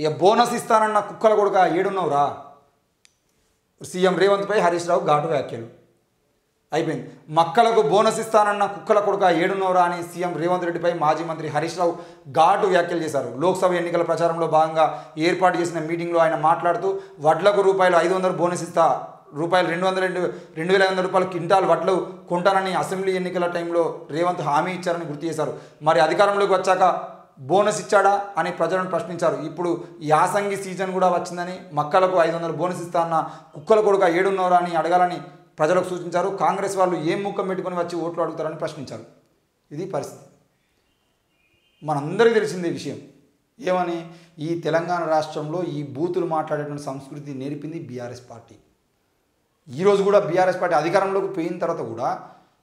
ఇక బోనస్ ఇస్తానన్న కుక్కల కొడుక ఏడున్నావురా? సీఎం రేవంత్పై హరీష్ రావు ఘాటు వ్యాఖ్యలు. అయిపోయింది. మక్కలకు బోనస్ ఇస్తానన్న కుక్కల కొడుక ఏడున్నవరా అని సీఎం రేవంత్ రెడ్డిపై మాజీ మంత్రి హరీష్ రావు ఘాటు వ్యాఖ్యలు చేశారు. లోక్సభ ఎన్నికల ప్రచారంలో భాగంగా ఏర్పాటు చేసిన మీటింగ్లో ఆయన మాట్లాడుతూ వడ్లకు ₹500 బోనస్ ఇస్తా, ₹2,500 క్వింటాల్ వడ్లు కొంటానని అసెంబ్లీ ఎన్నికల టైంలో రేవంత్ హామీ ఇచ్చారని గుర్తు చేశారు. మరి అధికారంలోకి వచ్చాక బోనస్ ఇచ్చాడా అని ప్రజలను ప్రశ్నించారు. ఇప్పుడు యాసంగి సీజన్ కూడా వచ్చిందని మక్కలకు 500 బోనస్ ఇస్తా అన్న కుక్కల కొడుక ఏడున్నవరా అని అడగాలని ప్రజలకు సూచించారు. కాంగ్రెస్ వాళ్ళు ఏం ముఖం పెట్టుకొని వచ్చి ఓట్లు అడుగుతారని ప్రశ్నించారు. ఇది పరిస్థితి. మనందరికీ తెలిసిందే విషయం. ఏమని? ఈ తెలంగాణ రాష్ట్రంలో ఈ బూతులు మాట్లాడేటువంటి సంస్కృతి నేర్పింది బీఆర్ఎస్ పార్టీ. ఈరోజు కూడా బీఆర్ఎస్ పార్టీ అధికారంలోకి పోయిన తర్వాత కూడా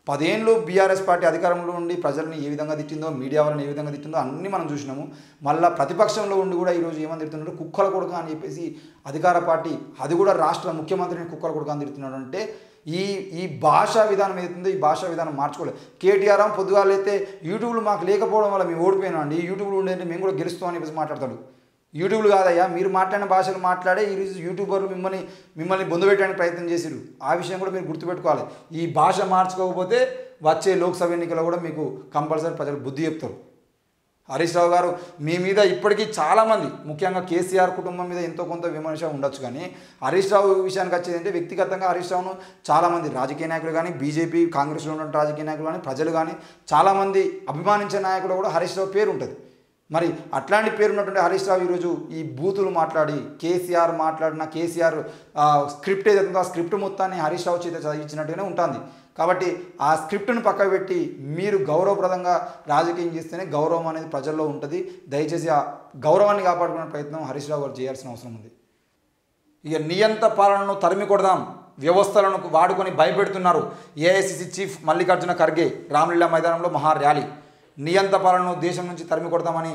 10 ఏళ్ళు బీఆర్ఎస్ పార్టీ అధికారంలో ఉండి ప్రజల్ని ఏ విధంగా తిట్టిందో, మీడియా వాళ్ళని ఏ విధంగా తిట్టిందో అన్నీ మనం చూసినాము. మళ్ళీ ప్రతిపక్షంలో ఉండి కూడా ఈరోజు ఏమని తిడుతున్నాడు? కుక్కల కొడుక అని చెప్పేసి అధికార పార్టీ, అది కూడా రాష్ట్ర ముఖ్యమంత్రిని కుక్కల కొడుక అని తిడుతున్నాడు. అంటే ఈ భాషా విధానం ఏదైతుందో ఈ భాషా విధానం మార్చుకోలేదు. కేటీఆర్ పొద్దుగాలైతే యూట్యూబ్లు మాకు లేకపోవడం వల్ల మేము ఓడిపోయినాం అండి, యూట్యూబ్లు ఉండేది మేము కూడా గెలుస్తాం అని చెప్పేసి మాట్లాడతాడు. యూట్యూబ్లు కాదయ్యా, మీరు మాట్లాడిన భాషలు మాట్లాడే ఈరోజు యూట్యూబర్లు మిమ్మల్ని బొందబెట్టడానికి ప్రయత్నం చేసిరు. ఆ విషయం కూడా మీరు గుర్తుపెట్టుకోవాలి. ఈ భాష మార్చుకోకపోతే వచ్చే లోక్సభ ఎన్నికల్లో కూడా మీకు కంపల్సరీ ప్రజలు బుద్ధి చెప్తారు. హరీష్ రావు గారు మీ మీద ఇప్పటికీ చాలామంది, ముఖ్యంగా కేసీఆర్ కుటుంబం మీద ఎంతో కొంత విమర్శ ఉండొచ్చు, కానీ హరీష్ రావు విషయానికి వచ్చేదంటే వ్యక్తిగతంగా హరీష్ రావును చాలామంది రాజకీయ నాయకులు కానీ, బీజేపీ కాంగ్రెస్లో ఉన్న రాజకీయ నాయకులు కానీ, ప్రజలు కానీ చాలామంది అభిమానించే నాయకులు కూడా హరీష్ రావు పేరు ఉంటుంది. మరి అట్లాంటి పేరున్నటువంటి హరీష్ రావు ఈరోజు ఈ బూతులు మాట్లాడి కేసీఆర్ మాట్లాడిన కేసీఆర్ స్క్రిప్ట్ ఏదైతుందో ఆ స్క్రిప్ట్ మొత్తాన్ని హరీష్ రావు చేత చదివించినట్టుగానే ఉంటుంది. కాబట్టి ఆ స్క్రిప్ట్ను పక్కకు పెట్టి మీరు గౌరవప్రదంగా రాజకీయం చేస్తేనే గౌరవం అనేది ప్రజల్లో ఉంటుంది. దయచేసి ఆ గౌరవాన్ని కాపాడుకునే ప్రయత్నం హరీష్ రావు గారు చేయాల్సిన అవసరం ఉంది. ఇక నియంత పాలనను తరిమి కొడదాం, వ్యవస్థలను వాడుకొని భయపెడుతున్నారు ఏఐసిసి చీఫ్ మల్లికార్జున ఖర్గే. రామ్లీలా మైదానంలో మహా ర్యాలీ. నియంత పాలనను దేశం నుంచి తరిమి కొడదామని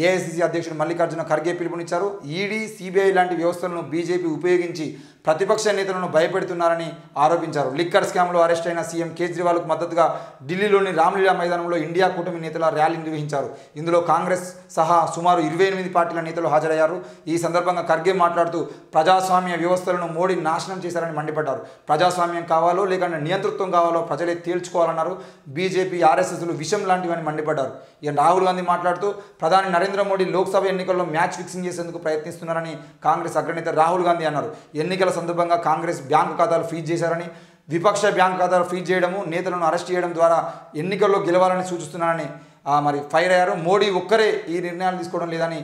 ఏఐసిసి అధ్యక్షుడు మల్లికార్జున ఖర్గే పిలుపునిచ్చారు. ఈడీ, సిబిఐ లాంటి వ్యవస్థలను బీజేపీ ఉపయోగించి ప్రతిపక్ష నేతలను భయపెడుతున్నారని ఆరోపించారు. లిక్కర్ స్కామ్లో అరెస్ట్ అయిన సీఎం కేజ్రీవాల్కు మద్దతుగా ఢిల్లీలోని రామ్లీలా మైదానంలో ఇండియా కూటమి నేతల ర్యాలీ నిర్వహించారు. ఇందులో కాంగ్రెస్ సహా సుమారు 28 పార్టీల నేతలు హాజరయ్యారు. ఈ సందర్భంగా ఖర్గే మాట్లాడుతూ ప్రజాస్వామ్య వ్యవస్థలను మోడీ నాశనం చేశారని మండిపడ్డారు. ప్రజాస్వామ్యం కావాలో లేకుంటే నియంతృత్వం కావాలో ప్రజలే తేల్చుకోవాలన్నారు. బీజేపీ, ఆర్ఎస్ఎస్లు విషం లాంటివని మండిపడ్డారు. ఇక రాహుల్ గాంధీ మాట్లాడుతూ ప్రధాని నరేంద్ర మోడీ లోక్సభ ఎన్నికల్లో మ్యాచ్ ఫిక్సింగ్ చేసేందుకు ప్రయత్నిస్తున్నారని కాంగ్రెస్ అగ్రనేత రాహుల్ గాంధీ అన్నారు. ఎన్నికల సందర్భంగా కాంగ్రెస్ బ్యాంకు ఖాతాలు ఫ్రీజ్ చేశారని, విపక్ష బ్యాంకు ఖాతాలు ఫ్రీజ్ చేయడము, నేతలను అరెస్ట్ చేయడం ద్వారా ఎన్నికల్లో గెలవాలని సూచిస్తున్నారని మరి ఫైర్ అయ్యారు. మోడీ ఒక్కరే ఈ నిర్ణయాలు తీసుకోవడం లేదని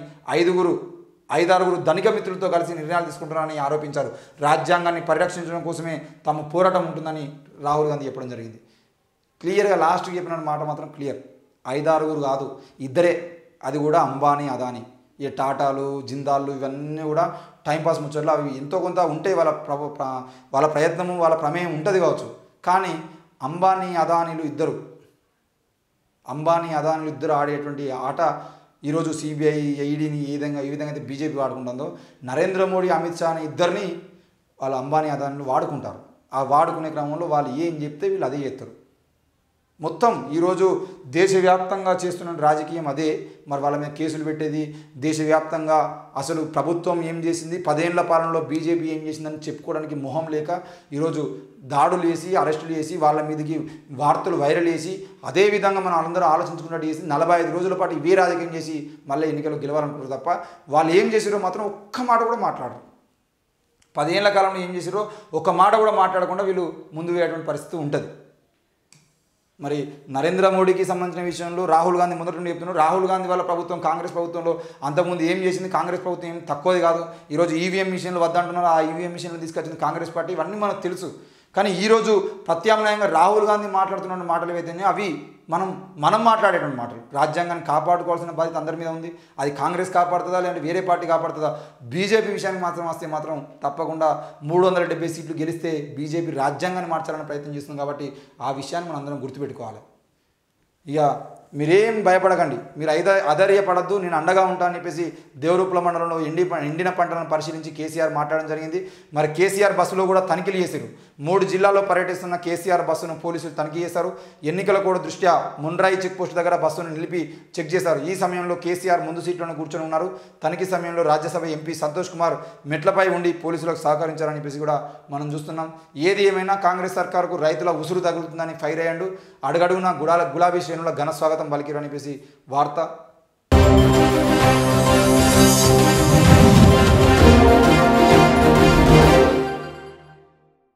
ఐదారుగురు ధనిక మిత్రులతో కలిసి నిర్ణయాలు తీసుకుంటున్నారని ఆరోపించారు. రాజ్యాంగాన్ని పరిరక్షించడం కోసమే తమ పోరాటం ఉంటుందని రాహుల్ గాంధీ చెప్పడం జరిగింది. క్లియర్గా లాస్ట్కి చెప్పిన మాట మాత్రం క్లియర్. 5-6 కాదు, ఇద్దరే, అది కూడా అంబానీ, అదానీ. ఈ టాటాలు, జిందాళ్ళు ఇవన్నీ కూడా టైంపాస్ ముచ్చట్లు. అవి ఎంతో కొంత ఉంటే వాళ్ళ ప్రయత్నము, వాళ్ళ ప్రమేయం ఉంటుంది కావచ్చు. కానీ అంబానీ అదానీలు ఇద్దరు ఆడేటువంటి ఆట ఈరోజు సిబిఐ, ఈడీని ఈ విధంగా అయితే బీజేపీ వాడుకుంటుందో, నరేంద్ర మోడీ, అమిత్ షాని ఇద్దరిని వాళ్ళు అంబానీ అదానీలు వాడుకుంటారు. ఆ వాడుకునే క్రమంలో వాళ్ళు ఏం చెప్తే వీళ్ళు అదే చేస్తారు. మొత్తం ఈరోజు దేశవ్యాప్తంగా చేస్తున్న రాజకీయం అదే. మరి వాళ్ళ మీద కేసులు పెట్టేది, దేశవ్యాప్తంగా అసలు ప్రభుత్వం ఏం చేసింది, 10 ఏళ్ల పాలనలో బీజేపీ ఏం చేసిందని చెప్పుకోవడానికి మొహం లేక ఈరోజు దాడులు చేసి, అరెస్టులు చేసి, వాళ్ళ మీదకి వార్తలు వైరల్ చేసి, అదేవిధంగా మనం అందరూ ఆలోచించుకున్నట్టు చేసి 45 రోజుల పాటు ఇవే రాజకీయం చేసి మళ్ళీ ఎన్నికలు గెలవాలనుకుంటారు తప్ప వాళ్ళు ఏం చేసిరో మాత్రం ఒక్క మాట కూడా మాట్లాడరు. 10 ఏళ్ల కాలంలో ఏం చేసిరో ఒక్క మాట కూడా మాట్లాడకుండా వీళ్ళు ముందు వేయటువంటి పరిస్థితి ఉంటుంది. మరి నరేంద్ర మోడీకి సంబంధించిన విషయంలో రాహుల్ గాంధీ మొదటి నుండి చెప్తున్నారు. రాహుల్ గాంధీ వాళ్ళ ప్రభుత్వం, కాంగ్రెస్ ప్రభుత్వంలో అంతకుముందు ఏం చేసింది, కాంగ్రెస్ ప్రభుత్వం ఏం తక్కువది కాదు. ఈరోజు ఈవీఎం మిషన్లు వద్దంటున్నారు, ఆ ఈవీఎం మిషన్లు తీసుకొచ్చింది కాంగ్రెస్ పార్టీ. ఇవన్నీ మనకు తెలుసు. కానీ ఈరోజు ప్రత్యామ్నాయంగా రాహుల్ గాంధీ మాట్లాడుతున్న మాటలు ఏవైతే అవి మనం మాట్లాడేటువంటి మాటలు. రాజ్యాంగాన్ని కాపాడుకోవాల్సిన బాధ్యత అందరి మీద ఉంది. అది కాంగ్రెస్ కాపాడుతుందా లేదంటే వేరే పార్టీ కాపాడుతుందా? బీజేపీ విషయానికి వస్తే మాత్రం తప్పకుండా 370 సీట్లు గెలిస్తే బీజేపీ రాజ్యాంగాన్ని మార్చాలని ప్రయత్నం చేస్తుంది. కాబట్టి ఆ విషయాన్ని మనం అందరం గుర్తుపెట్టుకోవాలి. ఇక మీరేం భయపడకండి, మీరు అధైర్యపడద్దు, నేను అండగా ఉంటానని చెప్పేసి దేవరూపల మండలంలో ఎండిన పంటలను పరిశీలించి కేసీఆర్ మాట్లాడడం జరిగింది. మరి కేసీఆర్ బస్సులో కూడా తనిఖీలు చేశారు. 3 జిల్లాల్లో పర్యటిస్తున్న కేసీఆర్ బస్సును పోలీసులు తనిఖీ చేశారు. ఎన్నికల కోడ్ దృష్ట్యా ముండ్రాయి చెక్ పోస్ట్ దగ్గర బస్సును నిలిపి చెక్ చేశారు. ఈ సమయంలో కేసీఆర్ ముందు సీట్లను కూర్చొని ఉన్నారు. తనిఖీ సమయంలో రాజ్యసభ ఎంపీ సంతోష్ కుమార్ మెట్లపై ఉండి పోలీసులకు సహకరించారని చెప్పేసి కూడా మనం చూస్తున్నాం. ఏది ఏమైనా కాంగ్రెస్ సర్కారుకు రైతుల ఉసురు తగులుతుందని ఫైర్ అయ్యాడు. అడుగడుగున గులాబీ శ్రేణుల ఘన స్వాగతం పలికిరని చెప్పేసి వార్త.